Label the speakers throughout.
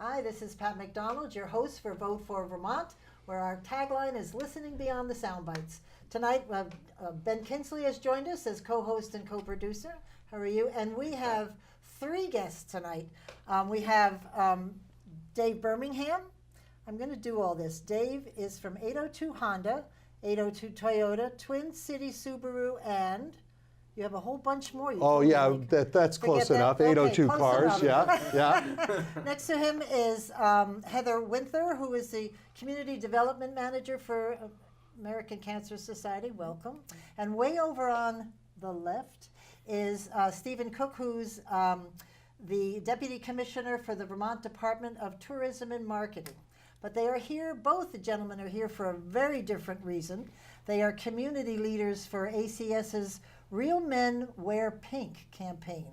Speaker 1: Hi, this is Pat McDonald, your host for Vote for Vermont, where our tagline is Listening Beyond the Sound Bites. Tonight, Ben Kinsley has joined us as co-host and co-producer. How are you? And we have three guests tonight. We have Dave Birmingham. I'm going to do all this. Dave is from 802 Honda, 802 Toyota, Twin City Subaru, and you have a whole bunch more.
Speaker 2: That's close enough.
Speaker 1: Okay,
Speaker 2: 802
Speaker 1: close
Speaker 2: cars,
Speaker 1: enough.
Speaker 2: yeah.
Speaker 1: Next to him is Heather Winther, who is the Community Development Manager for American Cancer Society. Welcome. And way over on the left is Stephen Cook, who's the Deputy Commissioner for the Vermont Department of Tourism and Marketing. But they are here, both the gentlemen are here for a very different reason. They are community leaders for ACS's Real Men Wear Pink campaign.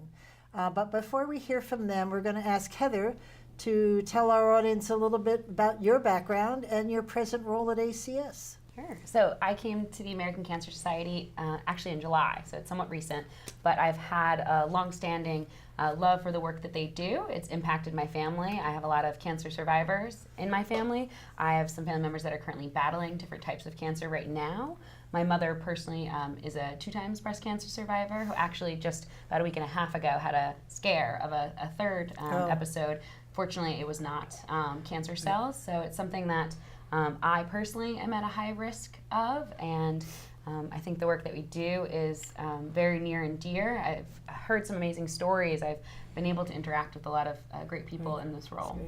Speaker 1: But before we hear from them, we're going to ask Heather to tell our audience a little bit about your background and your present role at ACS.
Speaker 3: Sure. So I came to the American Cancer Society actually in July, so it's somewhat recent, but I've had a long-standing love for the work that they do. It's impacted my family. I have a lot of cancer survivors in my family. I have some family members that are currently battling different types of cancer right now. My mother personally is a 2 times breast cancer survivor who actually just about a week and a half ago had a scare of a third episode. Fortunately, it was not cancer cells, so it's something that I personally am at a high risk of, and I think the work that we do is very near and dear. I've heard some amazing stories. I've been able to interact with a lot of great people in this role.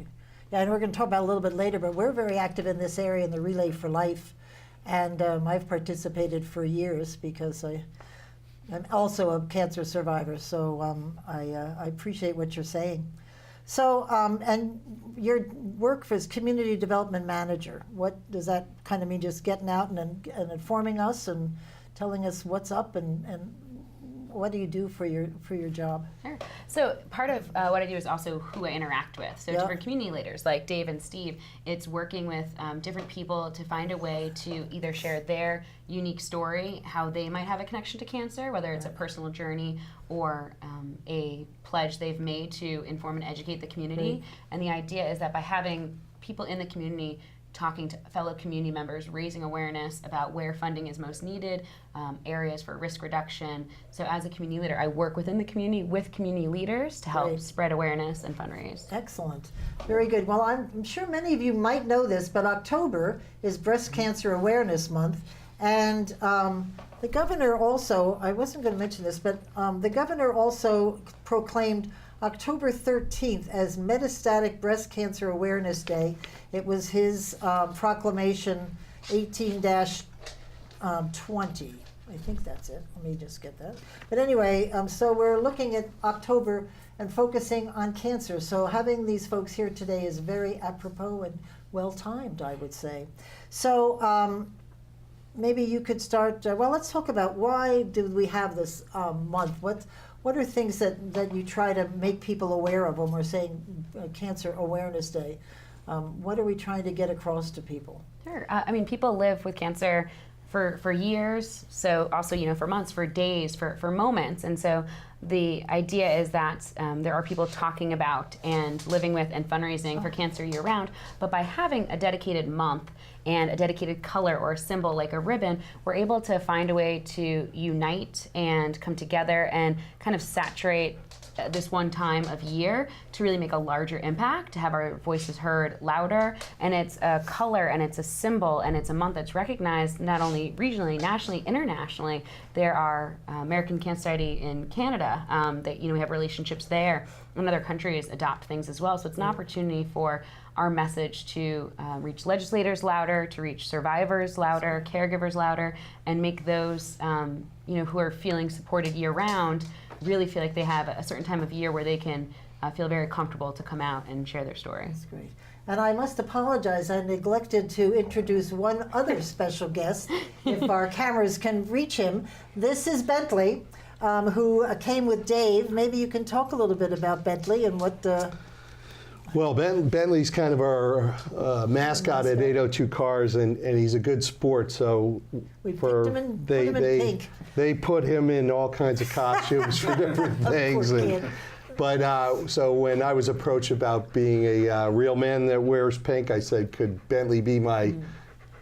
Speaker 1: Yeah, and we're going to talk about it a little bit later, but we're very active in this area in the Relay for Life, and I've participated for years because I'm also a cancer survivor, so I appreciate what you're saying. So, and your work as Community Development Manager, what does that kind of mean? Just getting out and informing us and telling us what's up, and what do you do for your job?
Speaker 3: Sure. So part of what I do is also who I interact with. So different community leaders like Dave and Steve, it's working with different people to find a way to either share their unique story, how they might have a connection to cancer, whether it's a personal journey or a pledge they've made to inform and educate the community. And the idea is that by having people in the community talking to fellow community members, raising awareness about where funding is most needed, areas for risk reduction. So as a community leader, I work within the community with community leaders to help spread awareness and fundraise.
Speaker 1: Excellent. Very good. Well, I'm sure many of you might know this, but October is Breast Cancer Awareness Month. And the governor also, I wasn't going to mention this, but the governor also proclaimed October 13th as Metastatic Breast Cancer Awareness Day. It was his proclamation 18-20. I think that's it. Let me just get that. But anyway, so we're looking at October and focusing on cancer. So having these folks here today is very apropos and well-timed, I would say. So maybe you could start, well, let's talk about why do we have this month? What are things that you try to make people aware of when we're saying Cancer Awareness Day? What are we trying to get across to people?
Speaker 3: Sure. I mean, people live with cancer for years, so also, for months, for days, for moments. And so the idea is that there are people talking about and living with and fundraising for cancer year round, but by having a dedicated month and a dedicated color or a symbol like a ribbon, we're able to find a way to unite and come together and kind of saturate this one time of year to really make a larger impact, to have our voices heard louder. And it's a color and it's a symbol and it's a month that's recognized not only regionally, nationally, internationally. There are American Cancer Society in Canada that we have relationships there, and other countries adopt things as well. So it's an opportunity for our message to reach legislators louder, to reach survivors louder, caregivers louder, and make those who are feeling supported year round really feel like they have a certain time of year where they can feel very comfortable to come out and share their story.
Speaker 1: That's great. And I must apologize, I neglected to introduce one other special guest, if our cameras can reach him. This is Bentley, who came with Dave. Maybe you can talk a little bit about Bentley and what...
Speaker 2: Well, Bentley's kind of our mascot at 802 Cars, and he's a good sport. So
Speaker 1: we put him in pink.
Speaker 2: They put him in all kinds of costumes for different things, But so when I was approached about being a real man that wears pink, I said, could Bentley be my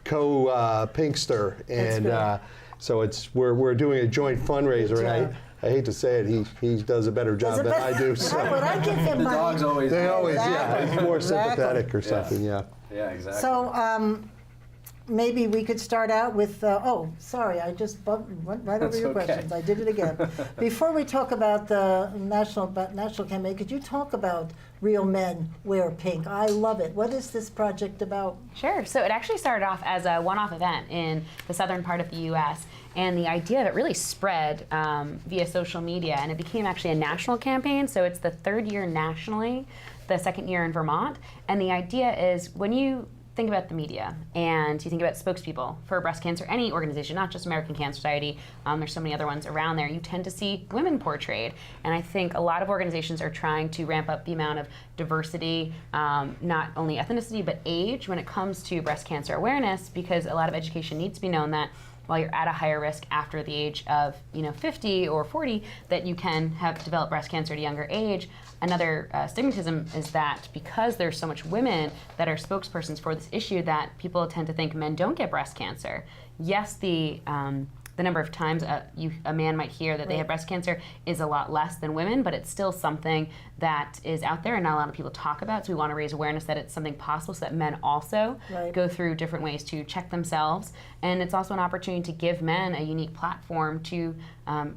Speaker 2: co-pinkster? And so we're doing a joint fundraiser, and I hate to say it, he does a better job than I do. So.
Speaker 1: Would I give him
Speaker 4: The
Speaker 1: money?
Speaker 4: dog's always.
Speaker 2: They always,
Speaker 1: Exactly.
Speaker 2: yeah, he's more
Speaker 1: Exactly.
Speaker 2: sympathetic or something, yeah.
Speaker 4: Yeah, exactly.
Speaker 1: So maybe we could start out with, oh, sorry, I just went right over
Speaker 4: That's
Speaker 1: your
Speaker 4: okay.
Speaker 1: questions. I did it again. Before we talk about the national campaign, could you talk about Real Men Wear Pink? I love it. What is this project about?
Speaker 3: Sure. So it actually started off as a one-off event in the southern part of the U.S., and the idea of it really spread via social media, and it became actually a national campaign. So it's the third year nationally, the second year in Vermont, and the idea is when you think about the media and you think about spokespeople for breast cancer, any organization, not just American Cancer Society, there's so many other ones around there, you tend to see women portrayed. And I think a lot of organizations are trying to ramp up the amount of diversity, not only ethnicity, but age when it comes to breast cancer awareness, because a lot of education needs to be known that while you're at a higher risk after the age of 50 or 40, that you can have developed breast cancer at a younger age. Another stigmatism is that because there's so much women that are spokespersons for this issue, that people tend to think men don't get breast cancer. Yes, the number of times a man might hear that they have breast cancer is a lot less than women, but it's still something that is out there and not a lot of people talk about. So we want to raise awareness that it's something possible so that men also go through different ways to check themselves. And it's also an opportunity to give men a unique platform to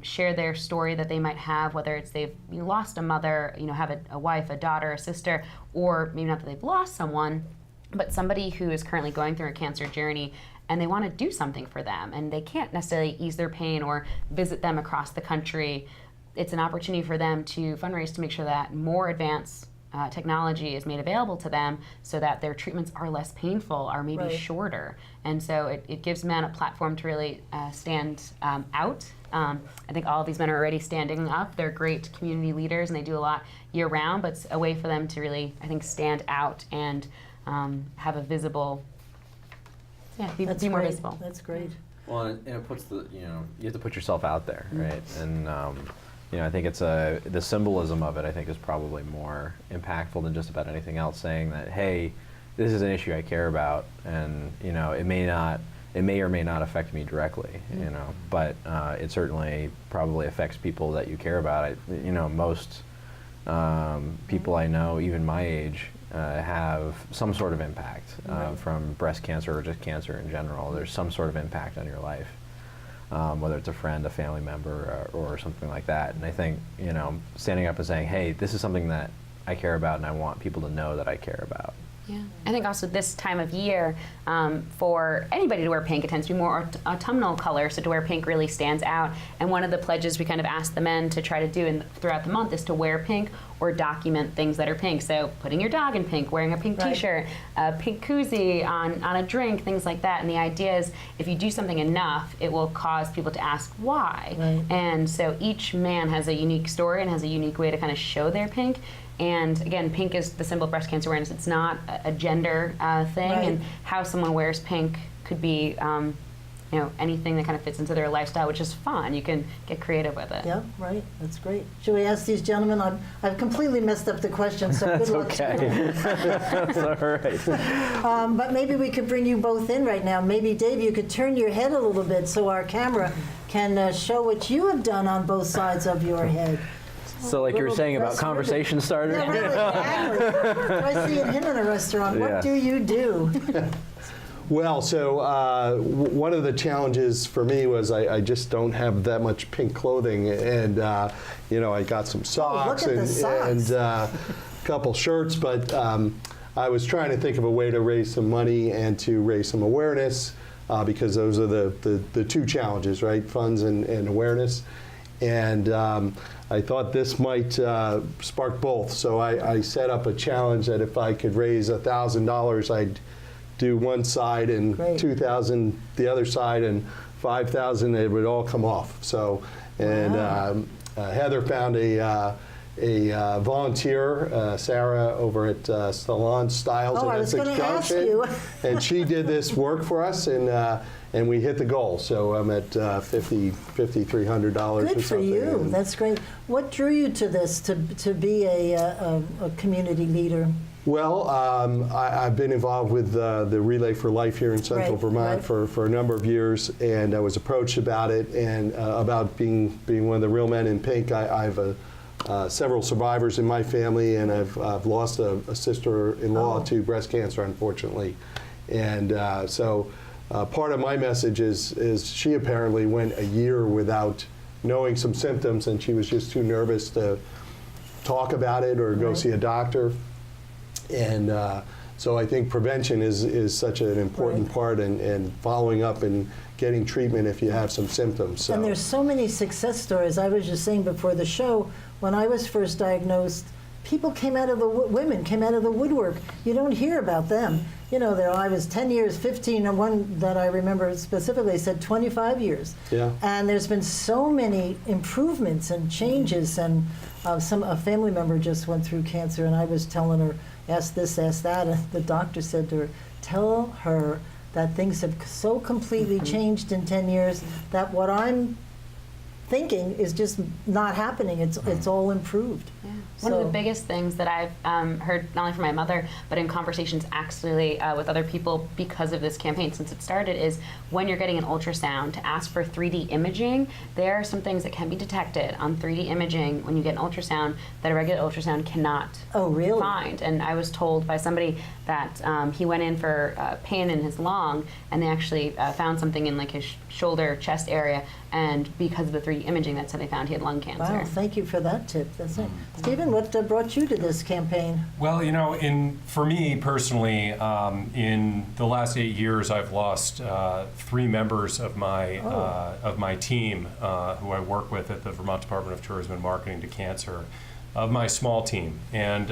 Speaker 3: share their story that they might have, whether it's they've lost a mother, have a wife, a daughter, a sister, or maybe not that they've lost someone, but somebody who is currently going through a cancer journey and they want to do something for them and they can't necessarily ease their pain or visit them across the country. It's an opportunity for them to fundraise to make sure that more advanced technology is made available to them so that their treatments are less painful or maybe shorter. And so it gives men a platform to really stand out. I think all of these men are already standing up. They're great community leaders and they do a lot year round, but it's a way for them to really, I think, stand out and have a visible, be more visible.
Speaker 1: That's great.
Speaker 4: Well, and it puts you have to put yourself out there, right? And I think it's the symbolism of it, I think, is probably more impactful than just about anything else, saying that, hey, this is an issue I care about, and it may or may not affect me directly, but it certainly probably affects people that you care about. Most people I know, even my age, have some sort of impact from breast cancer or just cancer in general. There's some sort of impact on your life, whether it's a friend, a family member, or something like that. And I think, standing up and saying, hey, this is something that I care about and I want people to know that I care about.
Speaker 3: Yeah, I think also this time of year, for anybody to wear pink, it tends to be more autumnal color, so to wear pink really stands out. And one of the pledges we kind of asked the men to try to do throughout the month is to wear pink or document things that are pink. So putting your dog in pink, wearing a pink t-shirt, a pink koozie on a drink, things like that. And the idea is if you do something enough, it will cause people to ask why. And so each man has a unique story and has a unique way to kind of show their pink. And again, pink is the symbol of breast cancer awareness. It's not a gender thing, and how someone wears pink could be, anything that kind of fits into their lifestyle, which is fun. You can get creative with it.
Speaker 1: Yeah, right. That's great. Should we ask these gentlemen? I've completely messed up the question, so good luck.
Speaker 4: Okay. That's all right.
Speaker 1: But maybe we could bring you both in right now. Maybe, Dave, you could turn your head a little bit so our camera can show what you have done on both sides of your head.
Speaker 4: So like you were saying about conversation starter?
Speaker 1: Yeah, really, exactly. Do I see him in a restaurant? What do you do?
Speaker 2: Well, so one of the challenges for me was I just don't have that much pink clothing, and I got some socks,
Speaker 1: look at the socks.
Speaker 2: and a couple shirts, but I was trying to think of a way to raise some money and to raise some awareness, because those are the two challenges, right? Funds and awareness. And I thought this might spark both. So I set up a challenge that if I could raise $1,000, I'd do one side and $2,000 the other side, and $5,000 it would all come off. So, and Heather found a volunteer, Sarah, over at Salon Styles in Essex Junction, and she did this work for us, and and we hit the goal. So I'm at $5,300 or
Speaker 1: Good for
Speaker 2: something.
Speaker 1: you.
Speaker 2: and-
Speaker 1: That's great. What drew you to this, to be a community leader?
Speaker 2: Well, I've been involved with the Relay for Life here in Central
Speaker 1: Right,
Speaker 2: Vermont
Speaker 1: right.
Speaker 2: for a number of years, and I was approached about it and about being one of the real men in pink. I've several survivors in my family, and I've lost a sister-in-law
Speaker 1: Oh.
Speaker 2: to breast cancer, unfortunately. And so part of my message is she apparently went a year without knowing some symptoms, and she was just too nervous to talk about it or go
Speaker 1: Right.
Speaker 2: see a doctor. And so I think prevention is such an important
Speaker 1: Right.
Speaker 2: part, and following up and getting treatment if you have some symptoms. So.
Speaker 1: And there's so many success stories. I was just saying before the show, when I was first diagnosed, people came out of the women came out of the woodwork. You don't hear about them. You know, I was 10 years, 15, and one that I remember specifically said 25 years.
Speaker 2: Yeah.
Speaker 1: And there's been so many improvements and changes. And a family member just went through cancer, and I was telling her, ask this, ask that, and the doctor said to her, tell her that things have so completely changed in 10 years that what I'm thinking is just not happening. It's all improved.
Speaker 3: Yeah. One of
Speaker 1: So-
Speaker 3: the biggest things that I've heard, not only from my mother, but in conversations actually with other people because of this campaign since it started, is when you're getting an ultrasound, to ask for 3D imaging. There are some things that can be detected on 3D imaging when you get an ultrasound that a regular ultrasound cannot
Speaker 1: Oh, really?
Speaker 3: find. And I was told by somebody that he went in for pain in his lung, and they actually found something in like his shoulder, chest area, and because of the 3D imaging, that's how they found he had lung cancer.
Speaker 1: Wow, thank you for that tip. That's it. Stephen, what brought you to this campaign?
Speaker 5: Well, you know, for me personally, in the last 8 years, I've lost 3 members of my team who I work with at the Vermont Department of Tourism and Marketing to cancer, of my small team, and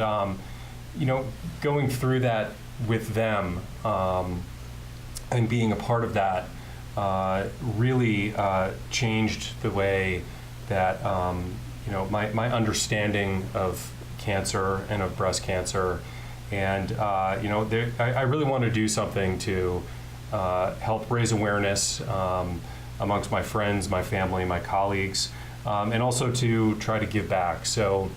Speaker 5: you know, going through that with them and being a part of that really changed the way that you know, my understanding of cancer and of breast cancer, and you know, I really want to do something to help raise awareness amongst my friends, my family, my colleagues, and also to try to give back. So,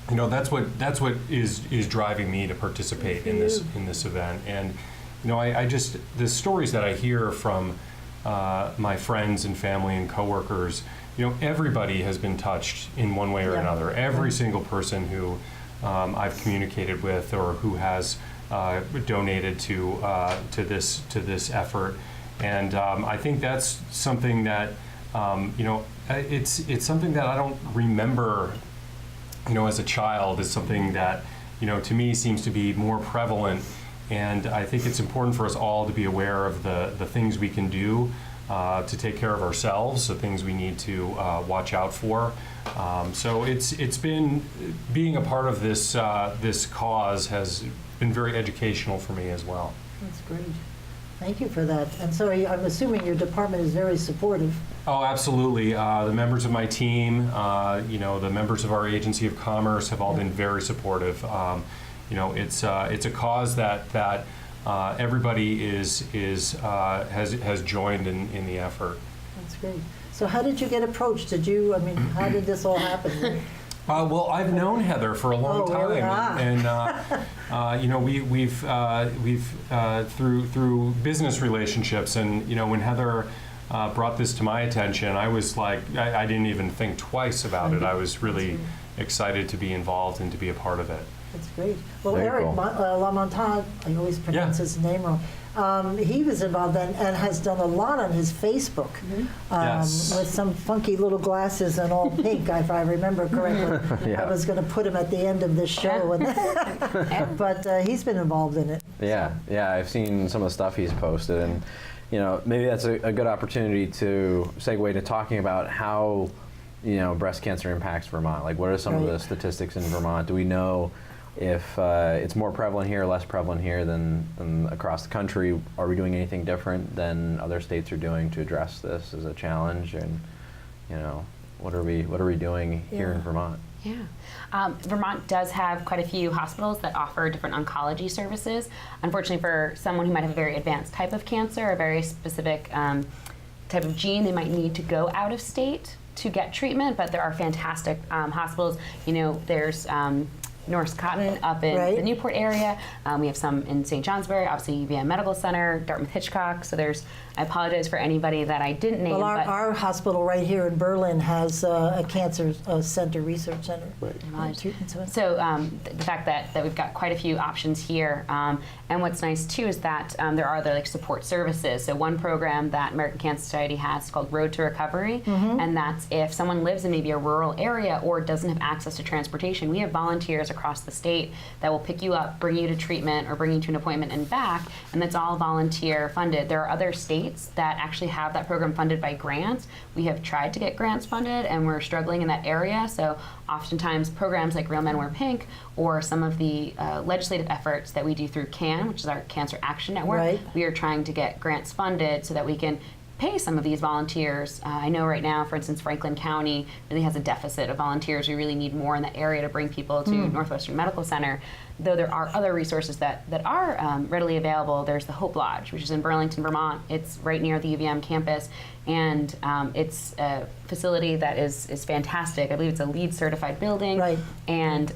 Speaker 5: you know, that's what is driving me to participate in this event. And you know, I just, the stories that I hear from my friends and family and coworkers, you know, everybody has been touched in one way or
Speaker 1: Yeah.
Speaker 5: another. Every single person who I've communicated with or who has donated to this effort, and I think that's something that you know, it's something that I don't remember, you know, as a child. Is something that, you know, to me seems to be more prevalent, and I think it's important for us all to be aware of the things we can do to take care of ourselves, the things we need to watch out for. So it's been, being a part of this this cause has been very educational for me as well.
Speaker 1: That's great. Thank you for that. And so I'm assuming your department is very supportive.
Speaker 5: Oh, absolutely. The members of my team, you know, the members of our Agency of Commerce have all been very supportive. You know, it's a cause that everybody has joined in the effort.
Speaker 1: That's great. So how did you get approached? How did this all happen?
Speaker 5: Well, I've known Heather for a long
Speaker 1: Oh, really?
Speaker 5: time, and you know, we've through business relationships, and you know, when Heather brought this to my attention, I was like, I didn't even think twice about it. I was really excited to be involved and to be a part of it.
Speaker 1: That's great. Well,
Speaker 4: Very
Speaker 1: Eric
Speaker 4: cool.
Speaker 1: Lamontagne, I always pronounce
Speaker 5: Yeah.
Speaker 1: his name wrong. He was involved and has done a lot on his Facebook
Speaker 5: Yes.
Speaker 1: with some funky little glasses and all pink, if I remember correctly.
Speaker 4: Yeah.
Speaker 1: I was going to put him at the end of this show, but he's been involved in it.
Speaker 4: Yeah, I've seen some of the stuff he's posted, and you know, maybe that's a good opportunity to segue to talking about how, you know, breast cancer impacts Vermont. Like, what are some of the
Speaker 1: Right.
Speaker 4: statistics in Vermont? Do we know if it's more prevalent here, less prevalent here than across the country? Are we doing anything different than other states are doing to address this as a challenge? And you know, what are we doing here in
Speaker 1: Yeah.
Speaker 4: Vermont?
Speaker 3: Yeah. Vermont does have quite a few hospitals that offer different oncology services. Unfortunately, for someone who might have a very advanced type of cancer, a very specific type of gene, they might need to go out of state to get treatment, but there are fantastic hospitals. You know, there's Norris Cotton up in
Speaker 1: Right.
Speaker 3: the Newport area. We have some in St. Johnsbury, obviously UVM Medical Center, Dartmouth Hitchcock. So there's, I apologize for anybody that I didn't name.
Speaker 1: Well,
Speaker 3: but
Speaker 1: our hospital right here in Berlin has a cancer center, research center.
Speaker 2: Right.
Speaker 1: Treatment center.
Speaker 3: So the fact that we've got quite a few options here, and what's nice too is that there are other like support services. So one program that American Cancer Society has is called Road to Recovery, and that's if someone lives in maybe a rural area or doesn't have access to transportation, we have volunteers across the state that will pick you up, bring you to treatment, or bring you to an appointment and back, and that's all volunteer funded. There are other states that actually have that program funded by grants. We have tried to get grants funded, and we're struggling in that area. So oftentimes programs like Real Men Wear Pink or some of the legislative efforts that we do through CAN, which is our Cancer Action Network,
Speaker 1: Right.
Speaker 3: we are trying to get grants funded so that we can pay some of these volunteers. I know right now, for instance, Franklin County really has a deficit of volunteers. We really need more in that area to bring people to Northwestern Medical Center. Though there are other resources that are readily available. There's the Hope Lodge, which is in Burlington, Vermont. It's right near the UVM campus, and it's a facility that is fantastic. I believe it's a LEED certified building,
Speaker 1: Right.
Speaker 3: and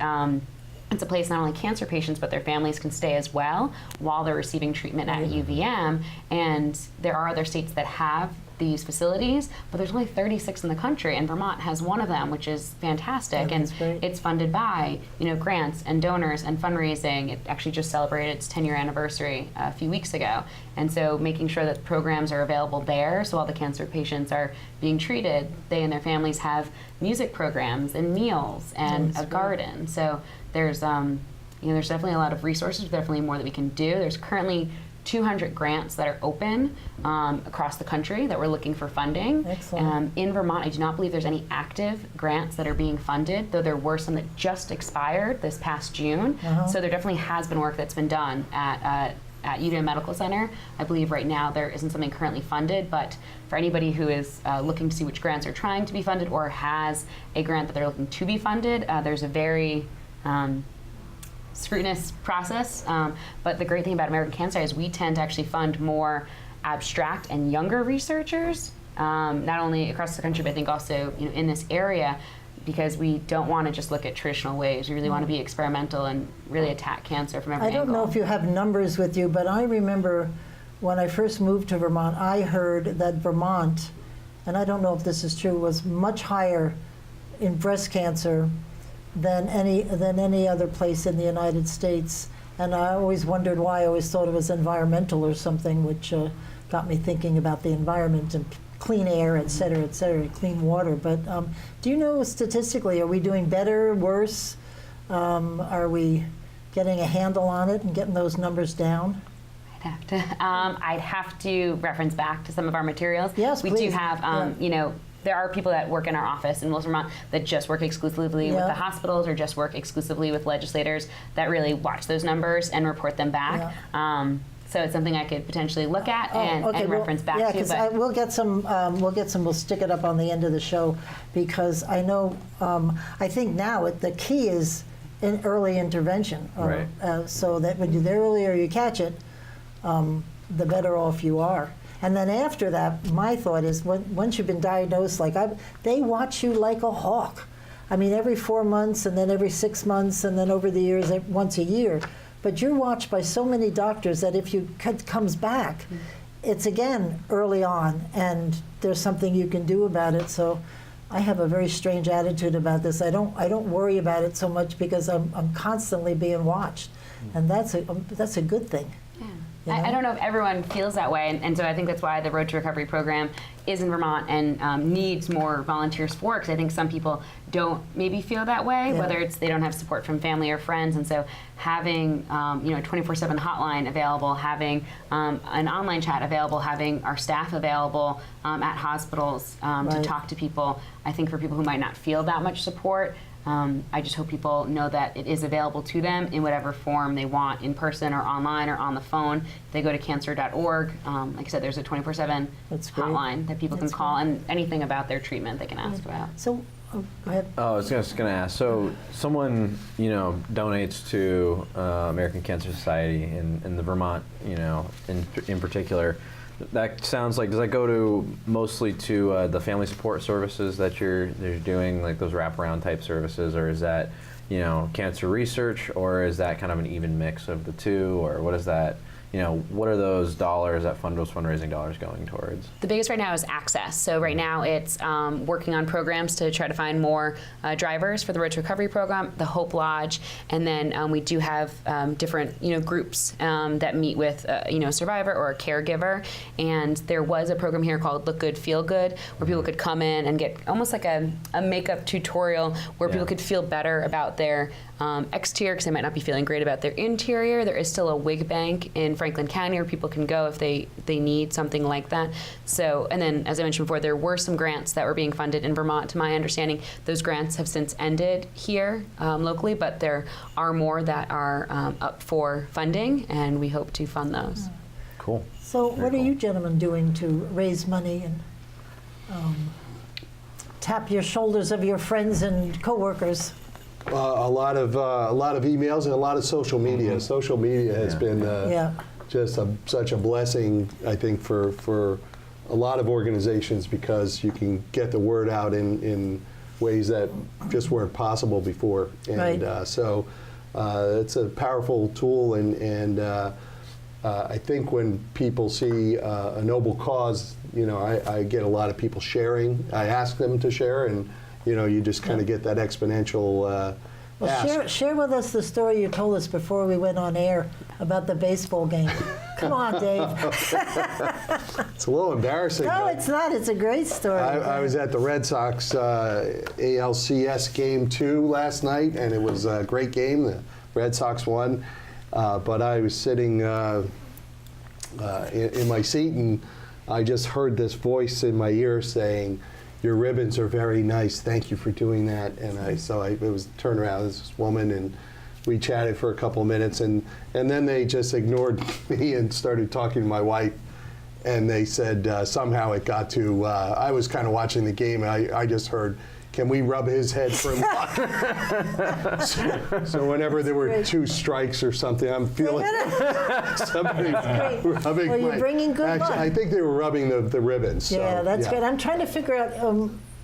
Speaker 3: it's a place not only cancer patients but their families can stay as well while they're receiving treatment at UVM. And there are other states that have these facilities, but there's only 36 in the country, and Vermont has one of them, which is fantastic.
Speaker 1: Yeah,
Speaker 3: and
Speaker 1: that's great.
Speaker 3: it's funded by grants and donors and fundraising. It actually just celebrated its 10-year anniversary a few weeks ago, and so making sure that programs are available there, so while the cancer patients are being treated, they and their families have music programs and meals and
Speaker 1: That's
Speaker 3: a garden. So there's there's definitely a lot of resources, definitely more that we can do. There's currently 200 grants that are open across the country that we're looking for funding.
Speaker 1: Excellent.
Speaker 3: In Vermont, I do not believe there's any active grants that are being funded, though there were some that just expired this past June. So there definitely has been work that's been done at UVM Medical Center. I believe right now there isn't something currently funded, but for anybody who is looking to see which grants are trying to be funded or has a grant that they're looking to be funded, there's a very scrutinous process, but the great thing about American Cancer is we tend to actually fund more abstract and younger researchers, not only across the country, but I think also in this area, because we don't want to just look at traditional ways. We really want to be experimental and really attack cancer from every
Speaker 1: I don't
Speaker 3: angle.
Speaker 1: know if you have numbers with you, but I remember when I first moved to Vermont, I heard that Vermont, and I don't know if this is true, was much higher in breast cancer than any other place in the United States. And I always wondered why. I always thought it was environmental or something, which got me thinking about the environment and clean air, et cetera, clean water. But do you know statistically, are we doing better, worse? Are we getting a handle on it and getting those numbers down?
Speaker 3: I'd have to reference back to some of our materials.
Speaker 1: Yes,
Speaker 3: we
Speaker 1: please.
Speaker 3: do have, there are people that work in our office in Wilson, Vermont that just work exclusively with
Speaker 1: Yeah.
Speaker 3: the hospitals or just work exclusively with legislators that really watch those numbers and report them back. So it's something I could potentially look at and reference back
Speaker 1: yeah,
Speaker 3: to.
Speaker 1: because
Speaker 3: But
Speaker 1: we'll get some. We'll stick it up on the end of the show, because I know. I think now the key is in early intervention,
Speaker 4: Right.
Speaker 1: So that when you're there earlier, you catch it, the better off you are. And then after that, my thought is, once you've been diagnosed, they watch you like a hawk. I mean, every 4 months, and then every 6 months, and then over the years, once a year. But you're watched by so many doctors that if you comes back, it's again early on, and there's something you can do about it. So I have a very strange attitude about this. I don't worry about it so much because I'm constantly being watched, and that's a good thing.
Speaker 3: I don't know if everyone feels that way, and so I think that's why the Road to Recovery program is in Vermont and needs more volunteers for it, because I think some people don't maybe feel that way,
Speaker 1: Yeah.
Speaker 3: whether it's they don't have support from family or friends, and so having a 24/7 hotline available, having an online chat available, having our staff available at hospitals to
Speaker 1: Right.
Speaker 3: talk to people, I think for people who might not feel that much support, I just hope people know that it is available to them in whatever form they want, in person or online or on the phone. If they go to cancer.org, like I said, there's a 24/7
Speaker 1: That's great.
Speaker 3: hotline that people
Speaker 1: That's
Speaker 3: can call, and anything about their treatment they can ask about.
Speaker 1: So Oh, go ahead.
Speaker 4: Oh, I was just going to ask. So, someone donates to American Cancer Society in the Vermont, in particular. That sounds like, does that go to mostly to the family support services that you're doing, like those wraparound type services, or is that cancer research, or is that kind of an even mix of the two, or what is that? What are those dollars, those fundraising dollars going towards?
Speaker 3: The biggest right now is access. So right now it's working on programs to try to find more drivers for the Road to Recovery program, the Hope Lodge, and then we do have different groups that meet with a survivor or a caregiver. And there was a program here called Look Good, Feel Good, where people could come in and get almost like a makeup tutorial where people could feel better about their exterior because they might not be feeling great about their interior. There is still a wig bank in Franklin County where people can go if they need something like that. So, and then as I mentioned before, there were some grants that were being funded in Vermont. To my understanding, those grants have since ended here locally, but there are more that are up for funding, and we hope to fund those.
Speaker 4: Cool.
Speaker 1: So what are you gentlemen doing to raise money and tap your shoulders of your friends and coworkers?
Speaker 2: A lot of emails and a lot of social media. Social media has been just such a blessing, I think, for a lot of organizations, because you can get the word out in ways that just weren't possible before. And so it's a powerful tool, and I think when people see a noble cause, I get a lot of people sharing. I ask them to share, and you just kind of get that exponential ask.
Speaker 1: Share with us the story you told us before we went on air about the baseball game. Come on, Dave.
Speaker 2: It's a little embarrassing.
Speaker 1: No, it's not. It's a great story.
Speaker 2: I was at the Red Sox ALCS Game 2 last night, and it was a great game. The Red Sox won, but I was sitting in my seat, and I just heard this voice in my ear saying, "Your ribbons are very nice. Thank you for doing that." And I turned around, this woman, and we chatted for a couple of minutes, and then they just ignored me and started talking to my wife. And they said somehow it got to, I was kind of watching the game, and I just heard, "Can we rub his head for luck?" so whenever there were 2 strikes or something, I'm feeling somebody rubbing
Speaker 1: Well, you're bringing good luck.
Speaker 2: I think they were rubbing the ribbons.
Speaker 1: Yeah,
Speaker 2: so,
Speaker 1: that's good. I'm trying to figure out,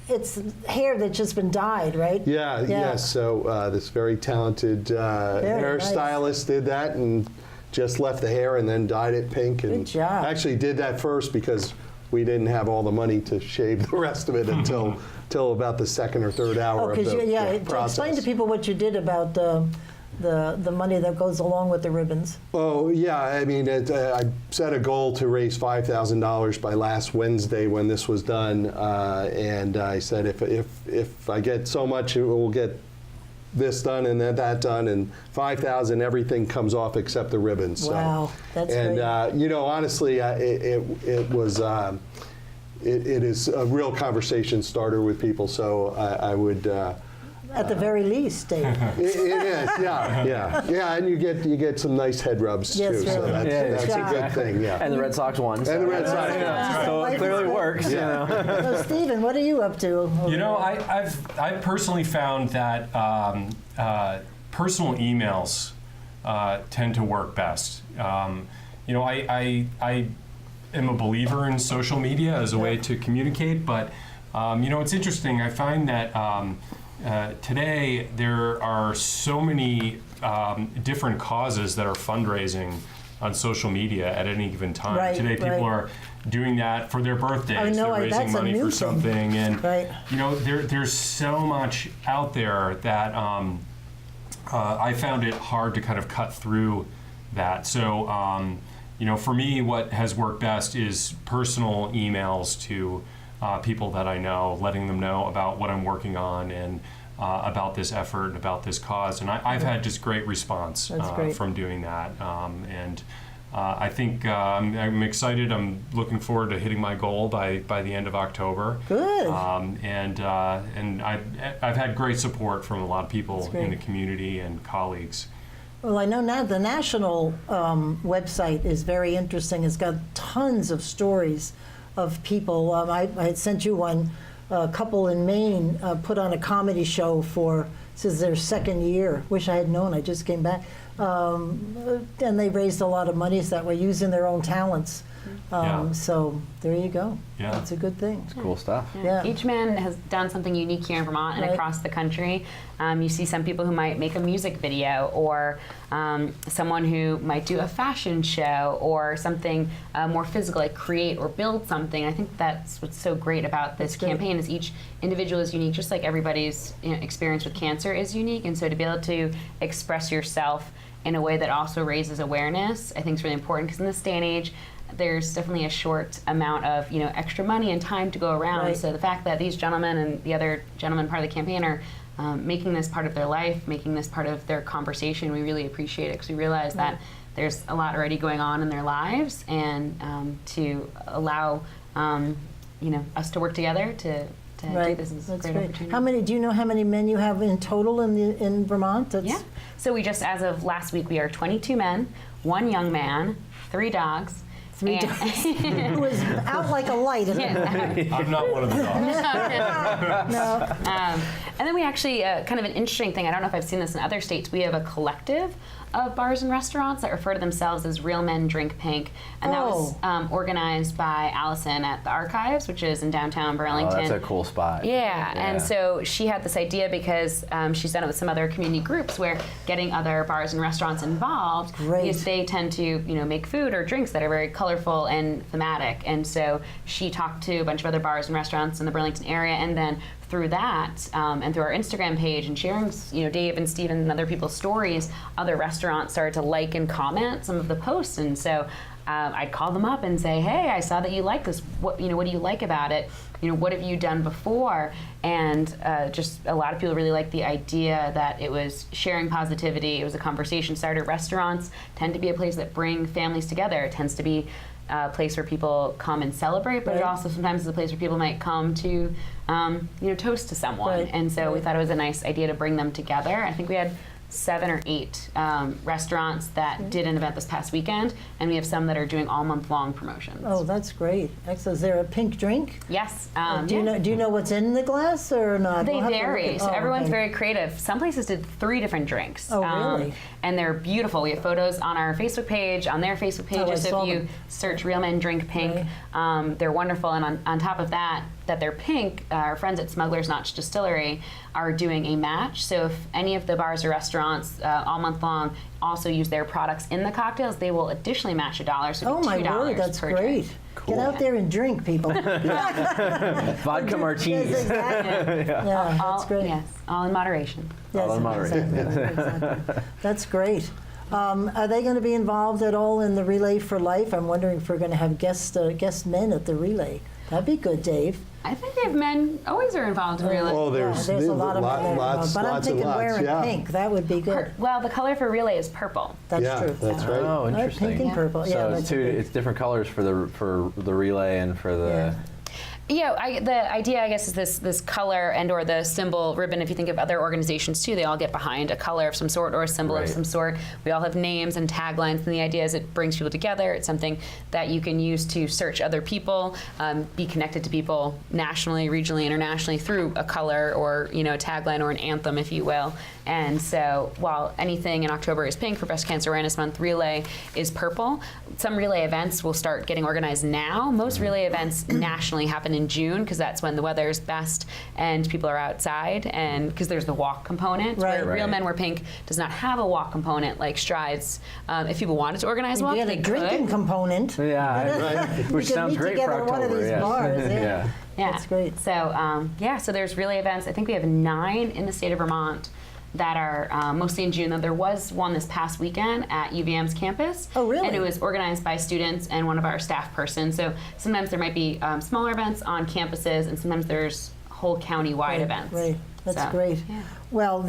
Speaker 1: it's hair that's just been dyed, right?
Speaker 2: Yeah. So this very talented hairstylist did that and just left the hair and then dyed it pink. And
Speaker 1: Good job.
Speaker 2: actually did that first because we didn't have all the money to shave the rest of it until about the 2nd or 3rd hour of the process.
Speaker 1: Explain to people what you did about the money that goes along with the ribbons.
Speaker 2: Oh, yeah. I mean, I set a goal to raise $5,000 by last Wednesday when this was done. And I said, if I get so much, we'll get this done and that done, and $5,000, everything comes off except the ribbons.
Speaker 1: Wow, that's
Speaker 2: great.
Speaker 1: And
Speaker 2: honestly, it was. It is a real conversation starter with people, so I would.
Speaker 1: At the very least, Dave.
Speaker 2: It is, yeah, and you get some nice head rubs too, so that's a good thing, yeah.
Speaker 4: And the Red Sox won.
Speaker 2: And the Red Sox,
Speaker 4: so it clearly works.
Speaker 1: So, Stephen, what are you up to?
Speaker 5: I've personally found that personal emails tend to work best. I am a believer in social media as a way to communicate, but it's interesting. I find that today there are so many different causes that are fundraising on social media at any given time.
Speaker 1: Right,
Speaker 5: today people are doing that for their birthdays. They're raising money for something, and there's so much out there that I found it hard to kind of cut through that. So for me, what has worked best is personal emails to people that I know, letting them know about what I'm working on and about this effort and about this cause. And I've had just great response from doing that. I think I'm excited. I'm looking forward to hitting my goal by the end of October.
Speaker 1: Good.
Speaker 5: And I've had great support from a lot of people in the community and colleagues.
Speaker 1: Well, I know now the national website is very interesting. It's got tons of stories of people. I had sent you one a couple in Maine put on a comedy show for, this is their second year. Wish I had known, I just came back. And they raised a lot of monies that way, using their own talents.
Speaker 5: Yeah.
Speaker 1: So there you go.
Speaker 5: Yeah.
Speaker 1: That's a good thing.
Speaker 4: Cool stuff.
Speaker 1: Yeah.
Speaker 3: Each man has done something unique here in Vermont and
Speaker 1: Right.
Speaker 3: across the country. You see some people who might make a music video, or someone who might do a fashion show, or something more physical, like create or build something. I think that's what's so great about this
Speaker 1: That's great.
Speaker 3: campaign is each individual is unique, just like everybody's experience with cancer is unique. And so to be able to express yourself in a way that also raises awareness, I think is really important, because in this day and age, there's definitely a short amount of extra money and time to go around.
Speaker 1: Right.
Speaker 3: So the fact that these gentlemen and the other gentlemen part of the campaign are making this part of their life, making this part of their conversation, we really appreciate it, because we realize that there's a lot already going on in their lives, and to allow us to work together to do this is a
Speaker 1: That's
Speaker 3: great
Speaker 1: great.
Speaker 3: opportunity.
Speaker 1: Do you know how many men you have in total in Vermont? That's,
Speaker 3: Yeah. So we just, as of last week, we are 22 men, 1 young man, 3 dogs.
Speaker 1: 3
Speaker 3: and-
Speaker 1: dogs. It was out like a light. Isn't it?
Speaker 3: Yeah.
Speaker 5: I'm not one of the dogs.
Speaker 1: No.
Speaker 3: And then we actually, kind of an interesting thing, I don't know if I've seen this in other states, we have a collective of bars and restaurants that refer to themselves as Real Men Drink Pink. And that was organized by Allison at the Archives, which is in downtown
Speaker 4: Oh,
Speaker 3: Burlington.
Speaker 4: that's a cool spot.
Speaker 3: Yeah, and so she had this idea because she's done it with some other community groups, where getting other bars and restaurants involved,
Speaker 1: Great.
Speaker 3: because they tend to make food or drinks that are very colorful and thematic. And so she talked to a bunch of other bars and restaurants in the Burlington area, and then through that and through our Instagram page and sharing Dave and Steven and other people's stories, other restaurants started to like and comment some of the posts. And so I'd call them up and say, hey, I saw that you like this. What do you like about it? What have you done before? And just a lot of people really liked the idea that it was sharing positivity. It was a conversation starter. Restaurants tend to be a place that bring families together. It tends to be a place where people come and celebrate, but it
Speaker 1: Right.
Speaker 3: also sometimes is a place where people might come to, toast to someone.
Speaker 1: Right.
Speaker 3: And so we
Speaker 1: Right.
Speaker 3: thought it was a nice idea to bring them together. I think we had 7 or 8 restaurants that did an event this past weekend, and we have some that are doing all month long promotions.
Speaker 1: Oh, that's great. Excellent. Is there a pink drink?
Speaker 3: Yes.
Speaker 1: Do you know what's in the glass or not?
Speaker 3: They
Speaker 1: We'll have to look
Speaker 3: vary.
Speaker 1: at-
Speaker 3: So
Speaker 1: oh,
Speaker 3: everyone's
Speaker 1: okay.
Speaker 3: very creative. Some places did 3 different drinks.
Speaker 1: Oh, really?
Speaker 3: And they're beautiful. We have photos on our Facebook page, on their Facebook page.
Speaker 1: Oh, I
Speaker 3: So
Speaker 1: saw
Speaker 3: if you
Speaker 1: them.
Speaker 3: search Real Men Drink Pink, they're wonderful. And on top of that they're pink, our friends at Smuggler's Notch Distillery are doing a match. So if any of the bars or restaurants all month long also use their products in the cocktails, they will additionally match $1. So
Speaker 1: Oh,
Speaker 3: it'll
Speaker 1: my
Speaker 3: be $2
Speaker 1: word, that's
Speaker 3: per
Speaker 1: great.
Speaker 3: drink.
Speaker 4: Cool.
Speaker 1: Get out there and drink, people.
Speaker 4: Vodka martinis.
Speaker 1: Yes, exactly. Yeah, that's great.
Speaker 3: Yes, all in moderation.
Speaker 1: Yes,
Speaker 4: All in moderation.
Speaker 1: exactly. That's great. Are they going to be involved at all in the Relay for Life? I'm wondering if we're going to have guest men at the relay. That'd be good, Dave.
Speaker 3: I think they have men always are involved in relay.
Speaker 2: Oh, there's
Speaker 1: a lot of men there
Speaker 2: lots,
Speaker 1: involved. But I'm
Speaker 2: lots and
Speaker 1: thinking
Speaker 2: lots,
Speaker 1: wearing
Speaker 2: yeah.
Speaker 1: pink. That would be good.
Speaker 3: Well, the color for relay is purple.
Speaker 1: That's
Speaker 2: Yeah,
Speaker 1: true.
Speaker 2: that's right.
Speaker 4: Oh,
Speaker 1: Right,
Speaker 4: interesting.
Speaker 1: pink and purple.
Speaker 4: So
Speaker 1: Yeah,
Speaker 4: it's
Speaker 1: that's a
Speaker 4: it's different colors for the relay and for the.
Speaker 1: Yeah.
Speaker 3: Yeah, the idea, I guess, is this color and or the symbol ribbon. If you think of other organizations too, they all get behind a color of some sort or a symbol of
Speaker 4: Right.
Speaker 3: some sort. We all have names and taglines, and the idea is it brings people together. It's something that you can use to search other people, be connected to people nationally, regionally, internationally through a color or a tagline or an anthem, if you will. And so while anything in October is pink for Breast Cancer Awareness Month, Relay is purple. Some relay events will start getting organized now. Most relay events nationally happen in June because that's when the weather is best and people are outside, and because there's the walk component.
Speaker 1: Right.
Speaker 3: Where Real
Speaker 4: Right.
Speaker 3: Men Wear Pink does not have a walk component like Strides. If people wanted to organize a walk,
Speaker 1: You get
Speaker 3: they
Speaker 1: a drinking
Speaker 3: could.
Speaker 1: component.
Speaker 4: Yeah, which
Speaker 1: can
Speaker 4: sounds
Speaker 1: meet
Speaker 4: great for
Speaker 1: together at one of
Speaker 4: October.
Speaker 1: these
Speaker 4: yes.
Speaker 1: bars, yeah.
Speaker 3: Yeah,
Speaker 1: That's great.
Speaker 3: So so there's relay events. I think we have 9 in the state of Vermont that are mostly in June. Though there was one this past weekend at UVM's campus.
Speaker 1: Oh, really?
Speaker 3: And it was organized by students and one of our staff persons. So sometimes there might be smaller events on campuses, and sometimes there's whole county-wide events.
Speaker 1: Right. That's
Speaker 3: So,
Speaker 1: great.
Speaker 3: yeah.
Speaker 1: Well,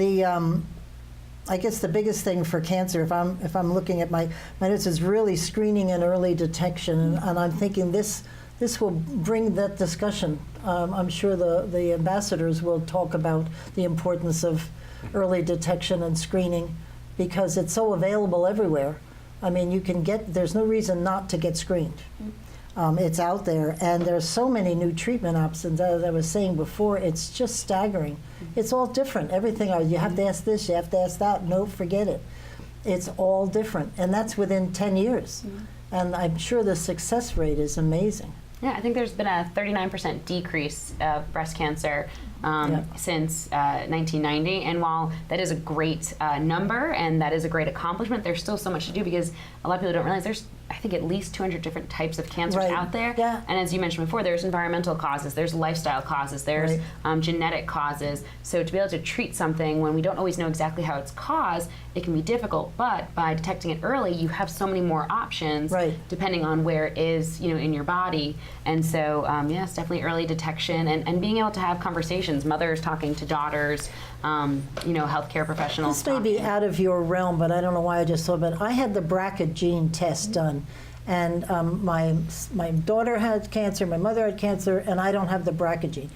Speaker 1: I guess the biggest thing for cancer, if I'm looking at my notes, is really screening and early detection, and I'm thinking this will bring that discussion. I'm sure the ambassadors will talk about the importance of early detection and screening because it's so available everywhere. I mean, there's no reason not to get screened. It's out there, and there's so many new treatment options. As I was saying before, it's just staggering. It's all different. Everything, you have to ask this, you have to ask that. No, forget it. It's all different, and that's within 10 years. And I'm sure the success rate is amazing.
Speaker 3: Yeah, I think there's been a 39% decrease of breast cancer since 1990. And while that is a great number and that is a great accomplishment, there's still so much to do, because a lot of people don't realize there's, I think, at least 200 different types of cancers out there.
Speaker 1: Yeah.
Speaker 3: And as you mentioned before, there's environmental causes, there's lifestyle causes, there's genetic causes. So to be able to treat something when we don't always know exactly how it's caused, it can be difficult. But by detecting it early, you have so many more options depending on where it is, in your body. And so, yes, definitely early detection and being able to have conversations, mothers talking to daughters, healthcare professionals.
Speaker 1: This may be out of your realm, but I don't know why I just thought about it. I had the BRCA gene test done, and my daughter had cancer, my mother had cancer, and I don't have the BRCA gene.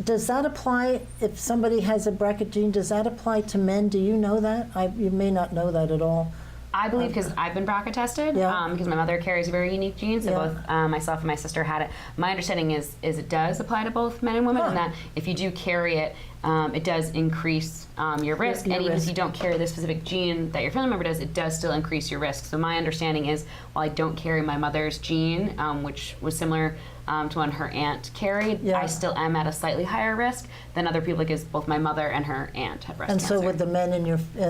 Speaker 1: Does that apply if somebody has a BRCA gene? Does that apply to men? Do you know that? You may not know that at all.
Speaker 3: I believe, because I've been BRCA tested, because my mother carries a very unique gene, so both myself and my sister had it. My understanding is it does apply to both men and women, and that if you do carry it, it does increase your risk. And even if you don't carry the specific gene that your family member does, it does still increase your risk. So my understanding is, while I don't carry my mother's gene, which was similar to one her aunt carried, I still am at a slightly higher risk than other people, because both my mother and her aunt had breast cancer.
Speaker 1: And so with the men in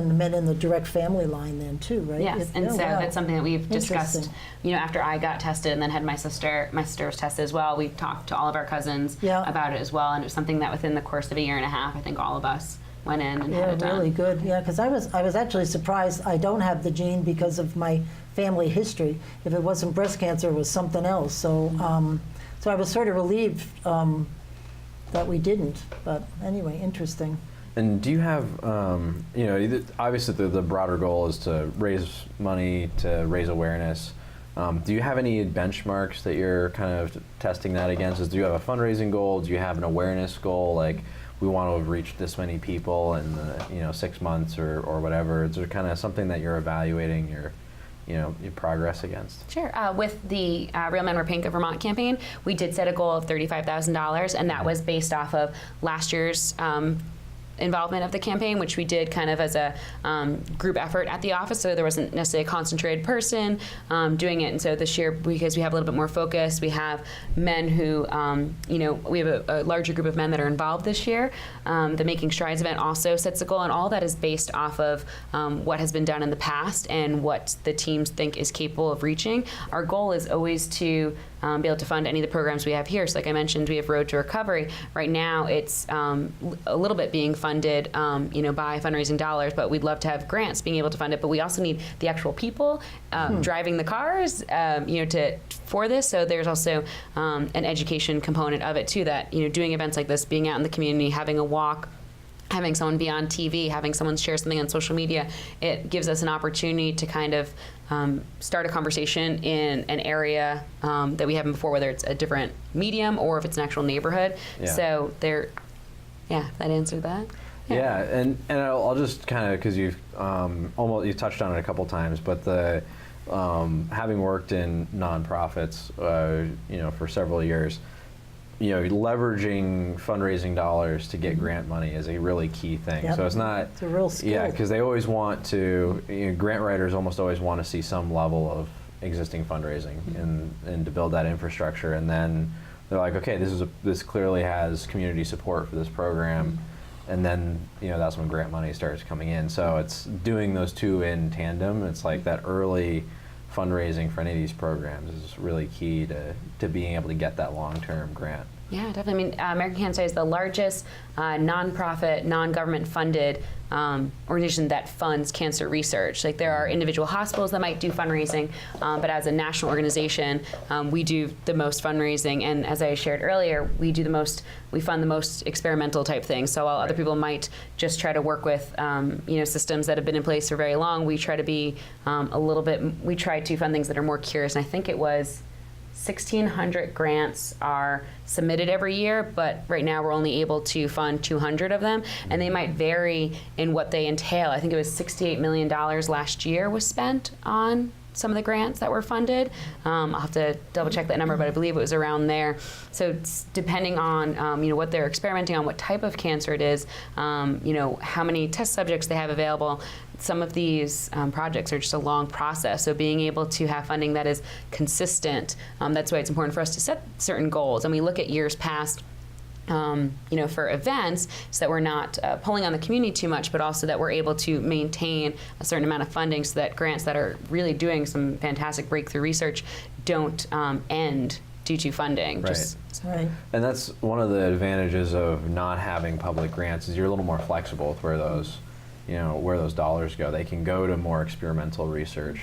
Speaker 1: the men in the direct family line then too, right?
Speaker 3: Yes, and so that's something that we've discussed. After I got tested and then had my sister was tested as well. We talked to all of our cousins about it as well, and it was something that within the course of a year and a half, I think all of us went in and had it done.
Speaker 1: Really good. Yeah, because I was actually surprised I don't have the gene because of my family history. If it wasn't breast cancer, it was something else. So. So I was sort of relieved that we didn't, but anyway, interesting.
Speaker 4: And do you have, obviously the broader goal is to raise money, to raise awareness. Do you have any benchmarks that you're kind of testing that against? Do you have a fundraising goal? Do you have an awareness goal? Like, we want to have reached this many people in 6 months or whatever. Is there kind of something that you're evaluating your progress against?
Speaker 3: Sure. With the Real Men Wear Pink of Vermont campaign, we did set a goal of $35,000, and that was based off of last year's involvement of the campaign, which we did kind of as a group effort at the office, so there wasn't necessarily a concentrated person doing it. And so this year, because we have a little bit more focus, we have men who, we have a larger group of men that are involved this year. The Making Strides event also sets a goal, and all that is based off of what has been done in the past and what the teams think is capable of reaching. Our goal is always to be able to fund any of the programs we have here. So like I mentioned, we have Road to Recovery. Right now, it's a little bit being funded, by fundraising dollars, but we'd love to have grants being able to fund it. But we also need the actual people driving the cars, for this. So there's also an education component of it too. That doing events like this, being out in the community, having a walk, having someone be on TV, having someone share something on social media, it gives us an opportunity to kind of start a conversation in an area that we haven't before, whether it's a different medium or if it's an actual neighborhood.
Speaker 4: Yeah.
Speaker 3: So that answered that.
Speaker 4: Yeah, and I'll just kind of, because you've you touched on it a couple times, but the having worked in nonprofits, for several years, leveraging fundraising dollars to get grant money is a really key thing.
Speaker 1: Yep.
Speaker 4: So it's not,
Speaker 1: it's a real skill.
Speaker 4: because they always want to, grant writers almost always want to see some level of existing fundraising and to build that infrastructure, and then they're like, okay, this clearly has community support for this program, and then that's when grant money starts coming in. So it's doing those two in tandem. It's like that early fundraising for any of these programs is really key to being able to get that long-term grant.
Speaker 3: Yeah, definitely. I mean, American Cancer is the largest nonprofit, non-government funded organization that funds cancer research. Like, there are individual hospitals that might do fundraising, but as a national organization, we do the most fundraising. And as I shared earlier, we fund the most experimental type things. So while other people might just try to work with, systems that have been in place for very long, we try to be we try to fund things that are more curious. And I think it was 1,600 grants are submitted every year, but right now we're only able to fund 200 of them, and they might vary in what they entail. I think it was $68 million last year was spent on some of the grants that were funded. I'll have to double check that number, but I believe it was around there. So it's depending on what they're experimenting on, what type of cancer it is, how many test subjects they have available. Some of these projects are just a long process. So being able to have funding that is consistent, that's why it's important for us to set certain goals. And we look at years past, for events, so that we're not pulling on the community too much, but also that we're able to maintain a certain amount of funding so that grants that are really doing some fantastic breakthrough research don't end due to funding.
Speaker 4: Right.
Speaker 1: Right.
Speaker 4: And that's one of the advantages of not having public grants is you're a little more flexible with where those dollars go. They can go to more experimental research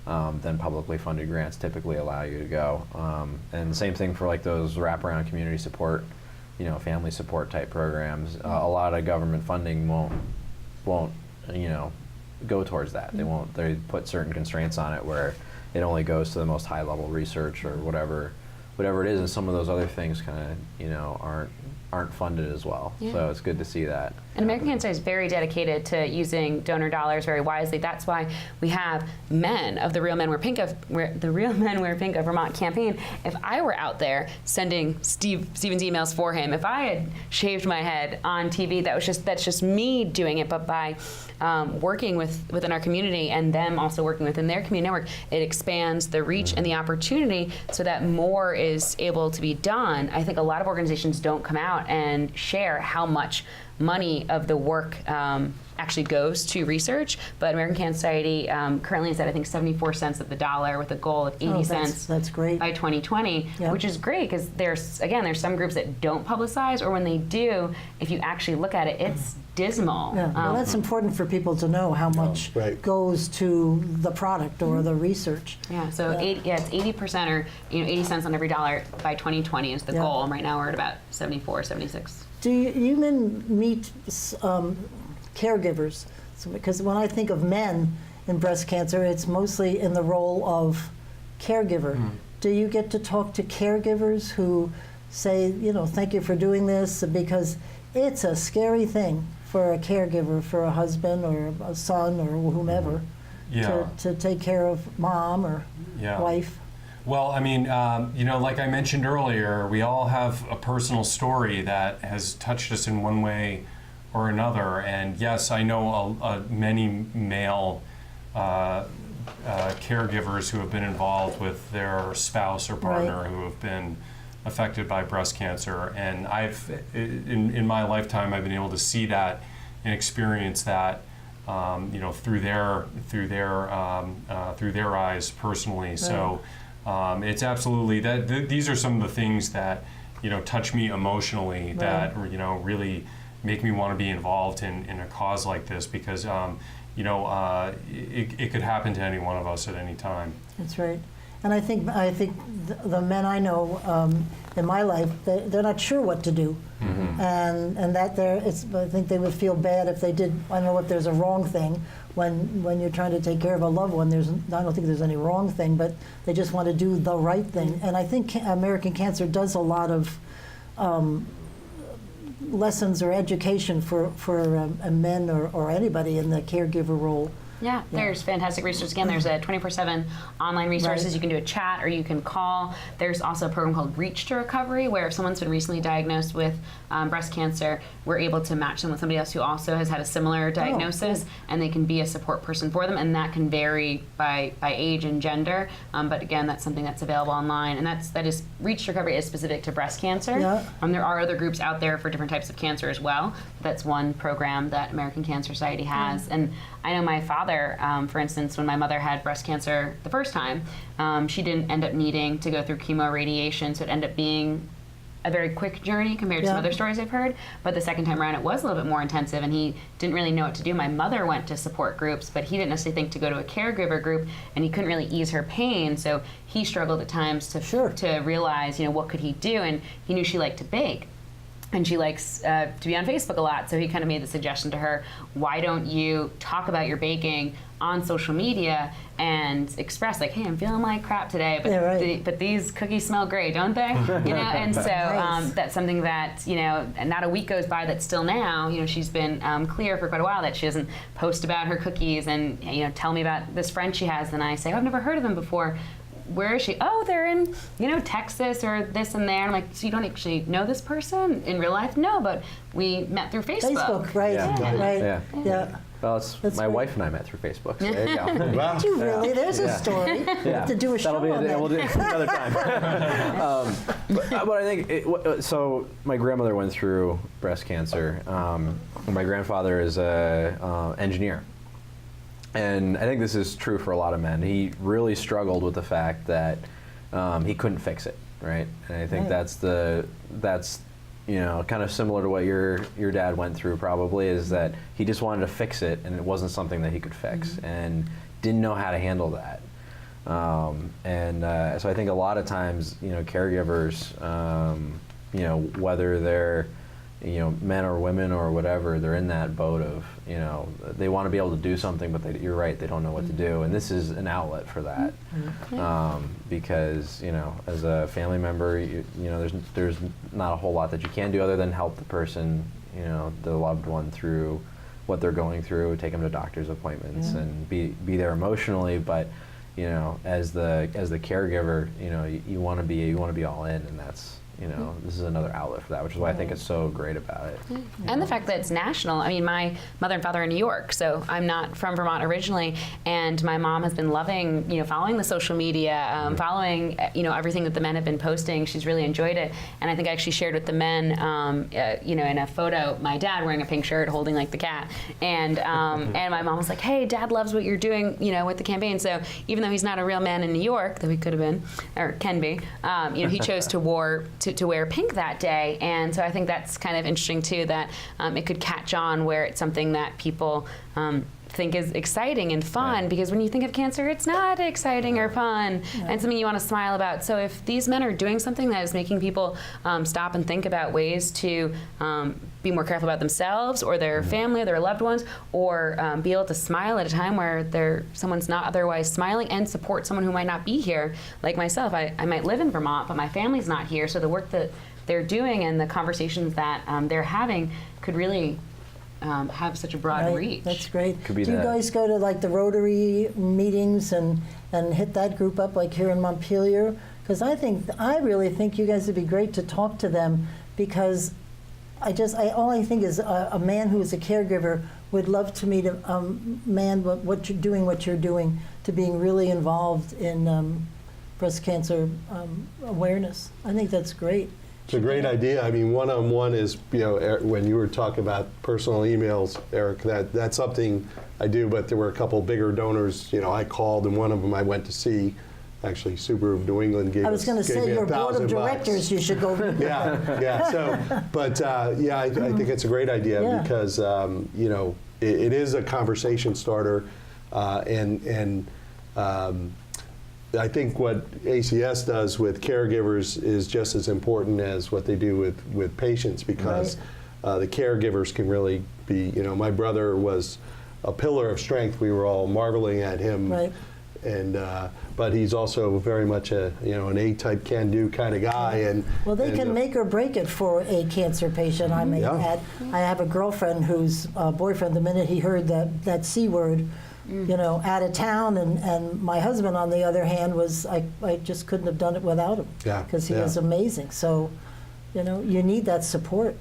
Speaker 4: than publicly funded grants typically allow you to go. And the same thing for like those wraparound community support, family support type programs. A lot of government funding won't go towards that. They put certain constraints on it where it only goes to the most high level research or whatever it is, and some of those other things kind of aren't funded as well.
Speaker 3: Yeah.
Speaker 4: So it's good to see that.
Speaker 3: And American Cancer is very dedicated to using donor dollars very wisely. That's why we have men of the Real Men Wear Pink of Vermont campaign. If I were out there sending Stephen's emails for him, if I had shaved my head on TV, that's just me doing it. But by working within our community and them also working within their community network, it expands the reach and the opportunity so that more is able to be done. I think a lot of organizations don't come out and share how much money of the work actually goes to research, but American Cancer Society currently is at, I think, 74 cents of the dollar with a goal of 80 cents
Speaker 1: that's great.
Speaker 3: by 2020,
Speaker 1: Yeah.
Speaker 3: which is great because there's some groups that don't publicize, or when they do, if you actually look at it, it's dismal.
Speaker 1: Yeah. Well, that's important for people to know how much
Speaker 2: Right.
Speaker 1: goes to the product or the research.
Speaker 3: Yeah, so it's 80% or 80 cents on every dollar by 2020 is the
Speaker 1: Yeah.
Speaker 3: goal, and right now we're at about 74, 76.
Speaker 1: Do you men meet caregivers? Because when I think of men in breast cancer, it's mostly in the role of caregiver. Do you get to talk to caregivers who say, thank you for doing this? Because it's a scary thing for a caregiver, for a husband or a son or whomever, to take care of mom or wife.
Speaker 5: Well, I mean, like I mentioned earlier, we all have a personal story that has touched us in one way or another. And yes, I know many male caregivers who have been involved with their spouse or partner who have been affected by breast cancer. And in my lifetime, I've been able to see that and experience that, through their eyes personally. Right. So. It's absolutely these are some of the things that touch me emotionally, that really make me want to be involved in a cause like this, because it could happen to any one of us at any time. That's
Speaker 1: right. And I think the men I know in my life, they're not sure what to do, and that I think they would feel bad if they did. I don't know if there's a wrong thing when you're trying to take care of a loved one. I don't think there's any wrong thing, but they just want to do the right thing. And I think American Cancer does a lot of lessons or education for men or anybody in the caregiver role.
Speaker 3: Yeah, there's fantastic resources. Again, there's a 24/7 online resources.
Speaker 1: Right.
Speaker 3: You can do a chat or you can call. There's also a program called Reach to Recovery, where if someone's been recently diagnosed with breast cancer, we're able to match them with somebody else who also has had a similar diagnosis, and they can be a support person for them. And that can vary by age and gender. But again, that's something that's available online. And that is Reach to Recovery is specific to breast cancer.
Speaker 1: Yeah.
Speaker 3: There are other groups out there for different types of cancer as well. That's one program that American Cancer Society has. And I know my father, for instance, when my mother had breast cancer the first time, she didn't end up needing to go through chemo radiation, so it ended up being a very quick journey compared to some other stories I've heard. But the second time around, it was a little bit more intensive, and he didn't really know what to do. My mother went to support groups, but he didn't necessarily think to go to a caregiver group, and he couldn't really ease her pain. So he struggled at times to realize, what could he do? And he knew she liked to bake. and she likes to be on Facebook a lot. So he kind of made the suggestion to her, why don't you talk about your baking on social media and express like, hey, I'm feeling like crap today, but
Speaker 1: Yeah, right.
Speaker 3: but these cookies smell great, don't they? You know, and so
Speaker 1: Nice.
Speaker 3: that's something that, you know, and not a week goes by that still now, you know, she's been clear for quite a while that she doesn't post about her cookies and, you know, tell me about this friend she has. And I say, oh, I've never heard of them before. Where is she? Oh, they're in, you know, Texas or this and there. I'm like, so you don't actually know this person in real life? No, but we met through Facebook.
Speaker 1: Facebook, right,
Speaker 4: Yeah.
Speaker 1: right.
Speaker 4: Yeah.
Speaker 1: Yeah.
Speaker 4: Well,
Speaker 1: That's
Speaker 4: my
Speaker 1: great.
Speaker 4: wife and I met through Facebook. So there you go.
Speaker 2: Wow.
Speaker 1: Did you really? There's a
Speaker 4: Yeah.
Speaker 1: story. We have to do a show
Speaker 4: That'll be
Speaker 1: on that.
Speaker 4: We'll do it another time. But I think so. My grandmother went through breast cancer. My grandfather is a engineer, and I think this is true for a lot of men. He really struggled with the fact that he couldn't fix it, right? And I think
Speaker 1: Right.
Speaker 4: that's you know, kind of similar to what your dad went through probably, is that he just wanted to fix it and it wasn't something that he could fix and didn't know how to handle that. So I think a lot of times, you know, caregivers, you know, whether they're, you know, men or women or whatever, they're in that boat of, you know, they want to be able to do something, but you're right, they don't know what to do. And this is an outlet for that. Because, you know, as a family member, you know, there's not a whole lot that you can do other than help the person, you know, the loved one through what they're going through, take them to doctor's appointments and be there emotionally. But, you know, as the caregiver, you know, you want to be all in, and that's, you know, this is another outlet for that, which is why I think it's so great about it.
Speaker 3: And the fact that it's national. I mean, my mother and father are in New York, so I'm not from Vermont originally, and my mom has been loving, you know, following the social media, following, you know, everything that the men have been posting. She's really enjoyed it, and I think I actually shared with the men, you know, in a photo, my dad wearing a pink shirt holding like the cat, and and my mom was like, hey, Dad loves what you're doing, you know, with the campaign. So even though he's not a real man in New York, though he could have been, or can be, you know, he chose to wear pink that day. And so I think that's kind of interesting too, that it could catch on where it's something that people think is exciting and fun, because when you think of cancer, it's not exciting or fun and something you want to smile about. So if these men are doing something that is making people stop and think about ways to be more careful about themselves or their family or their loved ones, or be able to smile at a time where someone's not otherwise smiling, and support someone who might not be here, like myself. I might live in Vermont, but my family's not here, so the work that they're doing and the conversations that they're having could really have such a broad
Speaker 1: Right.
Speaker 3: reach.
Speaker 1: That's great.
Speaker 4: Could be
Speaker 1: Do you
Speaker 4: that.
Speaker 1: guys go to like the Rotary meetings and hit that group up like here in Montpelier? Because I really think you guys would be great to talk to them, because all I think is a man who is a caregiver would love to meet a man what you're doing, to being really involved in breast cancer awareness. I think that's great.
Speaker 2: It's a great idea. I mean, one-on-one is, you know, when you were talking about personal emails, Eric, that's something I do, but there were a couple bigger donors, you know, I called, and one of them I went to see. Actually, Subaru of New England gave
Speaker 1: I was going to say, your board of directors, you should go.
Speaker 2: Yeah. So, but yeah, I think it's a great idea
Speaker 1: Yeah.
Speaker 2: because you know, it is a conversation starter, and I think what ACS does with caregivers is just as important as what they do with patients, because the caregivers can really be, you know, my brother was a pillar of strength. We were all marveling at him.
Speaker 1: Right.
Speaker 2: And but he's also very much an A-type can-do kind of guy, and
Speaker 1: Well, they can make or break it for a cancer patient, I may add. I have a girlfriend whose boyfriend, the minute he heard that C word, you know, out of town, and my husband, on the other hand, was, I just couldn't have done it without him.
Speaker 2: Yeah,
Speaker 1: Because he
Speaker 2: yeah.
Speaker 1: is amazing. So, you know, you need that support.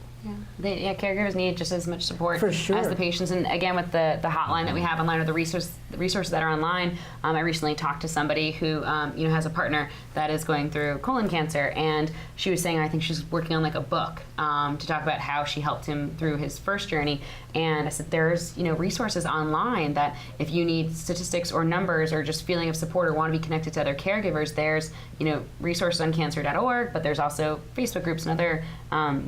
Speaker 3: Yeah, caregivers need just as much support
Speaker 1: For sure.
Speaker 3: as the patients. And again, with the hotline that we have online, or the resources that are online, I recently talked to somebody who you know, has a partner that is going through colon cancer, and she was saying, I think she's working on like a book to talk about how she helped him through his first journey. And I said, there's, you know, resources online that if you need statistics or numbers or just feeling of support or want to be connected to other caregivers, there's, you know, resources on cancer.org, but there's also Facebook groups and other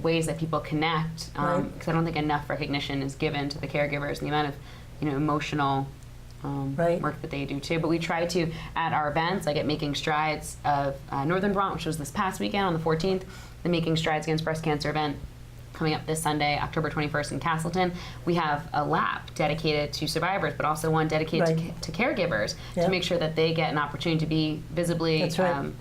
Speaker 3: ways that people connect, because I don't think enough recognition is given to the caregivers and the amount of, you know, emotional work that they do too. But we try to, at our events, like at Making Strides of Northern Vermont, which was this past weekend on the 14th, the Making Strides Against Breast Cancer event, coming up this Sunday, October 21st in Castleton, we have a lap dedicated to survivors, but also one dedicated
Speaker 1: Right.
Speaker 3: to caregivers
Speaker 1: Yeah.
Speaker 3: to make sure that they get an opportunity to be visibly.
Speaker 1: That's right.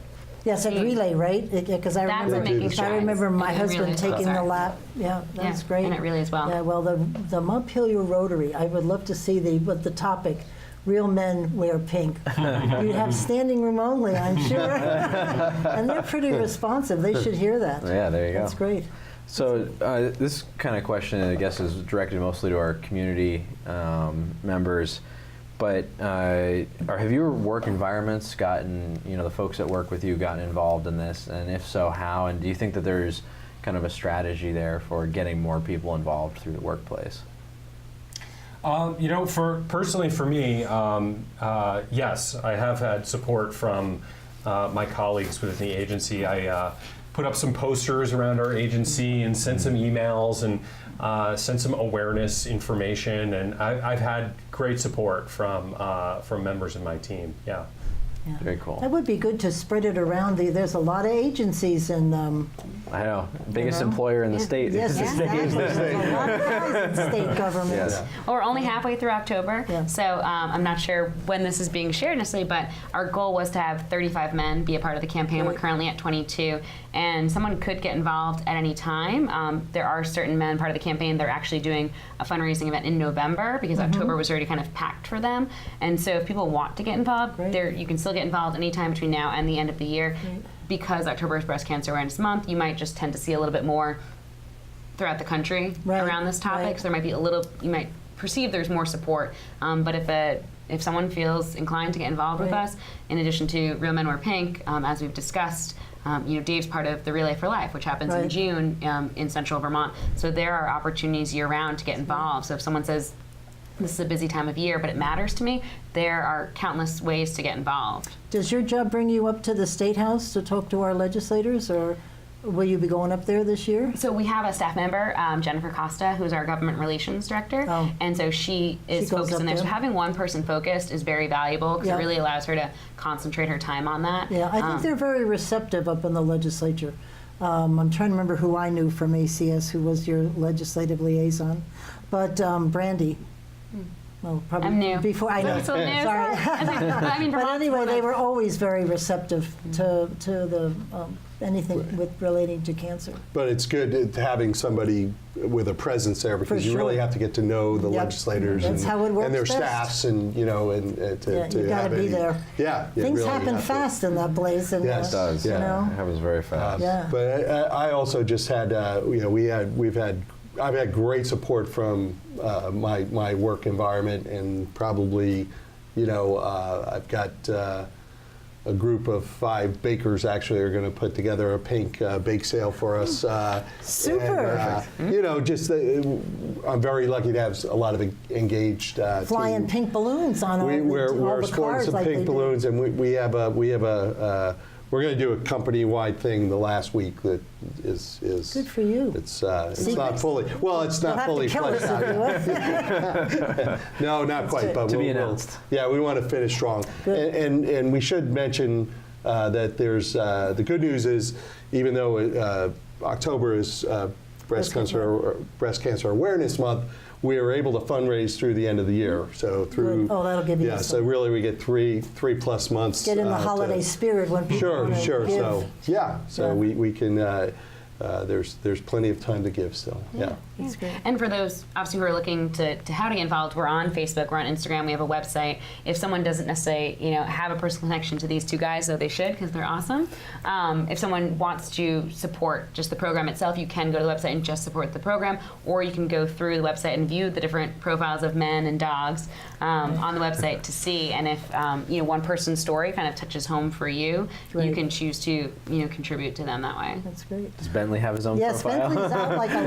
Speaker 1: Yes, at Relay, right? Because I
Speaker 3: That's
Speaker 1: remember,
Speaker 3: making
Speaker 1: I
Speaker 3: strides.
Speaker 1: remember my
Speaker 3: And
Speaker 1: husband
Speaker 3: Relay as well.
Speaker 1: taking the
Speaker 3: Sorry.
Speaker 1: lap. Yeah, that's
Speaker 3: Yeah,
Speaker 1: great.
Speaker 3: and at Relay as well.
Speaker 1: Yeah, well, the Montpelier Rotary, I would love to see the topic, real men wear pink. You'd have standing room only, I'm sure. And they're pretty responsive. They should hear that.
Speaker 4: Yeah, there you go.
Speaker 1: That's great.
Speaker 4: So this kind of question, I guess, is directed mostly to our community members. But have your work environments gotten, the folks that work with you gotten involved in this? And if so, how? And do you think that there's kind of a strategy there for getting more people involved through the workplace?
Speaker 5: Personally for me, yes, I have had support from my colleagues within the agency. I put up some posters around our agency and sent some emails and sent some awareness information, and I've had great support from members of my team. Yeah.
Speaker 1: Yeah.
Speaker 4: Very cool.
Speaker 1: That would be good to spread it around. There's a lot of agencies and
Speaker 4: I know. Biggest
Speaker 1: know?
Speaker 4: employer in the state.
Speaker 1: yes,
Speaker 4: is the state.
Speaker 1: exactly. There's a lot of guys in state government.
Speaker 4: Yes.
Speaker 3: Well, we're only halfway through October,
Speaker 1: Yeah.
Speaker 3: so I'm not sure when this is being shared necessarily, but our goal was to have 35 men be a part of the campaign.
Speaker 1: Right.
Speaker 3: We're currently at 22, and someone could get involved at any time. There are certain men part of the campaign that are actually doing a fundraising event in November because October was already kind of packed for them. And so if people want to get involved,
Speaker 1: Great.
Speaker 3: you can still get involved anytime between now and the end of the year.
Speaker 1: Great.
Speaker 3: Because October is Breast Cancer Awareness Month, you might just tend to see a little bit more throughout the country
Speaker 1: Right,
Speaker 3: around this topic.
Speaker 1: right.
Speaker 3: So there might be you might perceive there's more support. But if someone feels inclined to get involved with
Speaker 1: Right.
Speaker 3: us, in addition to Real Men Wear Pink, as we've discussed, Dave's part of the Relay for Life, which happens in
Speaker 1: Right.
Speaker 3: June in central Vermont. So there are opportunities year round to get involved. So if someone says, this is a busy time of year, but it matters to me, there are countless ways to get involved.
Speaker 1: Does your job bring you up to the State House to talk to our legislators, or will you be going up there this year?
Speaker 3: So we have a staff member, Jennifer Costa, who's our government relations director,
Speaker 1: Oh.
Speaker 3: and so she is
Speaker 1: goes
Speaker 3: focused
Speaker 1: up
Speaker 3: in there. So
Speaker 1: there.
Speaker 3: having one person focused is very valuable because
Speaker 1: Yeah.
Speaker 3: it really allows her to concentrate her time on that.
Speaker 1: Yeah, I think they're very receptive up in the legislature. I'm trying to remember who I knew from ACS who was your legislative liaison, but Brandy. Well, probably
Speaker 3: I'm new.
Speaker 1: before I know.
Speaker 3: So new.
Speaker 1: Sorry.
Speaker 3: I mean,
Speaker 1: But
Speaker 3: Vermont's
Speaker 1: anyway,
Speaker 3: one
Speaker 1: they
Speaker 3: of-
Speaker 1: were always very receptive to the anything with relating to cancer.
Speaker 2: But it's good having somebody with a presence there because you really
Speaker 1: sure.
Speaker 2: have to get to know the
Speaker 1: Yep.
Speaker 2: legislators
Speaker 1: That's how it
Speaker 2: and their
Speaker 1: works best.
Speaker 2: staffs and to
Speaker 1: Yeah, you
Speaker 2: have
Speaker 1: gotta be
Speaker 2: any-
Speaker 1: there.
Speaker 2: Yeah, you
Speaker 1: Things
Speaker 2: really
Speaker 1: happen
Speaker 2: have to.
Speaker 1: fast in that place, and
Speaker 2: Yes,
Speaker 4: It does.
Speaker 1: you
Speaker 2: yeah.
Speaker 1: know.
Speaker 4: It happens very fast.
Speaker 1: Yeah.
Speaker 2: But I also just had I've had great support from my work environment, and probably I've got a group of 5 bakers actually are going to put together a pink bake sale for us.
Speaker 1: Super.
Speaker 2: And, I'm very lucky to have a lot of engaged
Speaker 1: Flying
Speaker 2: team.
Speaker 1: pink balloons on all
Speaker 2: We're
Speaker 1: the
Speaker 2: sporting
Speaker 1: cars
Speaker 2: some
Speaker 1: like they
Speaker 2: pink
Speaker 1: do.
Speaker 2: balloons, and we're going to do a company-wide thing the last week that is
Speaker 1: Good for you.
Speaker 2: It's not
Speaker 1: Secrets?
Speaker 2: fully it's
Speaker 1: You'll
Speaker 2: not
Speaker 1: have
Speaker 2: fully
Speaker 1: to kill us
Speaker 2: fleshed out
Speaker 1: if
Speaker 2: yet.
Speaker 1: you would.
Speaker 2: No, not quite,
Speaker 1: good.
Speaker 2: but
Speaker 4: To be
Speaker 2: we'll-
Speaker 4: announced.
Speaker 2: Yeah, we want to finish strong.
Speaker 1: Good.
Speaker 2: And we should mention that there's the good news is, even though October is Breast Cancer Awareness Month, we are able to fundraise through the end of the year. So through
Speaker 1: Good. Oh, that'll give you
Speaker 2: yeah.
Speaker 1: some-
Speaker 2: So really, we get three plus months.
Speaker 1: Get in the
Speaker 2: to-
Speaker 1: holiday spirit when people
Speaker 2: Sure,
Speaker 1: wanna
Speaker 2: sure.
Speaker 1: give.
Speaker 2: So yeah, so
Speaker 1: Yeah.
Speaker 2: we can. There's plenty of time to give still. Yeah.
Speaker 1: That's great.
Speaker 3: And for those, obviously, who are looking to how to get involved, we're on Facebook, we're on Instagram, we have a website. If someone doesn't necessarily, have a personal connection to these two guys, though they should, because they're awesome. If someone wants to support just the program itself, you can go to the website and just support the program, or you can go through the website and view the different profiles of men and dogs on the website to see. And if one person's story kind of touches home for you, you
Speaker 1: Right.
Speaker 3: can choose to contribute to them that way.
Speaker 1: That's great.
Speaker 4: Does Bentley have his own
Speaker 1: Yes,
Speaker 4: profile?
Speaker 1: Bentley's out like a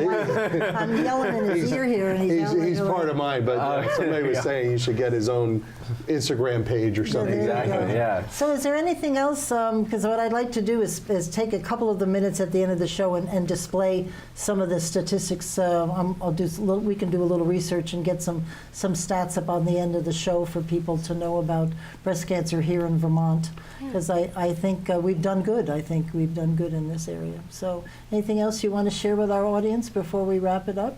Speaker 1: light. I'm yelling in his ear here, and he's out like
Speaker 2: He's
Speaker 1: a
Speaker 2: part
Speaker 1: light.
Speaker 2: of mine, but somebody was
Speaker 4: Yeah.
Speaker 2: saying he should get his own Instagram page or something.
Speaker 1: there you
Speaker 4: Exactly.
Speaker 1: go.
Speaker 4: Yeah.
Speaker 1: So is there anything else, because what I'd like to do is take a couple of the minutes at the end of the show and display some of the statistics. We can do a little research and get some stats up on the end of the show for people to know about breast cancer here in Vermont, because I think we've done good. I think we've done good in this area. So Anything else you want to share with our audience before we wrap it up?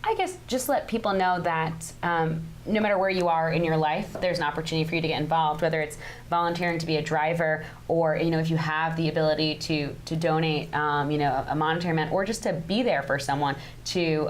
Speaker 3: I guess just let people know that no matter where you are in your life, there's an opportunity for you to get involved, whether it's volunteering to be a driver, or if you have the ability to donate a monetary amount, or just to be there for someone to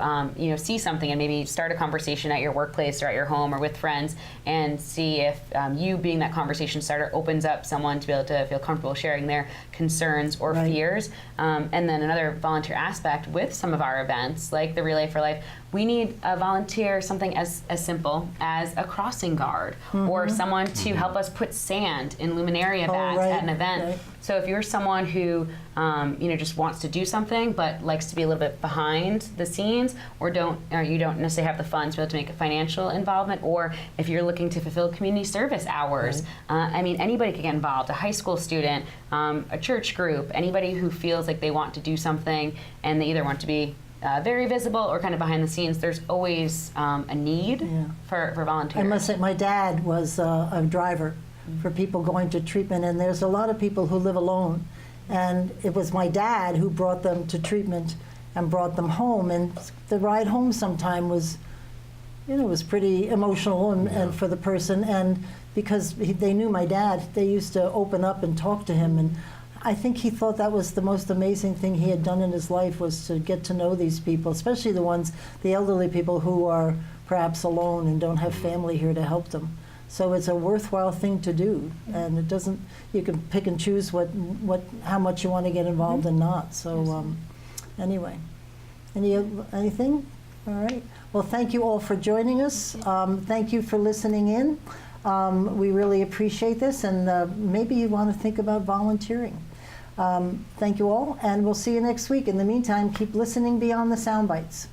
Speaker 3: see something and maybe start a conversation at your workplace or at your home or with friends, and see if you being that conversation starter opens up someone to be able to feel comfortable sharing their concerns or
Speaker 1: Right.
Speaker 3: fears. And then another volunteer aspect with some of our events, like the Relay for Life, we need a volunteer, something as simple as a crossing guard, or someone to help us put sand in luminaria bags
Speaker 1: right,
Speaker 3: at an event.
Speaker 1: right.
Speaker 3: So if you're someone who just wants to do something but likes to be a little bit behind the scenes, or you don't necessarily have the funds to be able to make a financial involvement, or if you're looking to fulfill community service hours, anybody can get involved. A high school student, a church group, anybody who feels like they want to do something and they either want to be very visible or kind of behind the scenes. There's always a need for volunteers.
Speaker 1: I must say, my dad was a driver for people going to treatment, and there's a lot of people who live alone. And it was my dad who brought them to treatment and brought them home. And the ride home sometime was, was pretty emotional and for the person. And because they knew my dad, they used to open up and talk to him. And I think he thought that was the most amazing thing he had done in his life, was to get to know these people, especially the elderly people who are perhaps alone and don't have family here to help them. So it's a worthwhile thing to do, and it doesn't. You can pick and choose how much you want to get involved and not. So anyway, anything? All right. Well, thank you all for joining us. Thank you for listening in. We really appreciate this, and maybe you want to think about volunteering. Thank you all, and we'll see you next week. In the meantime, keep listening beyond the sound bites.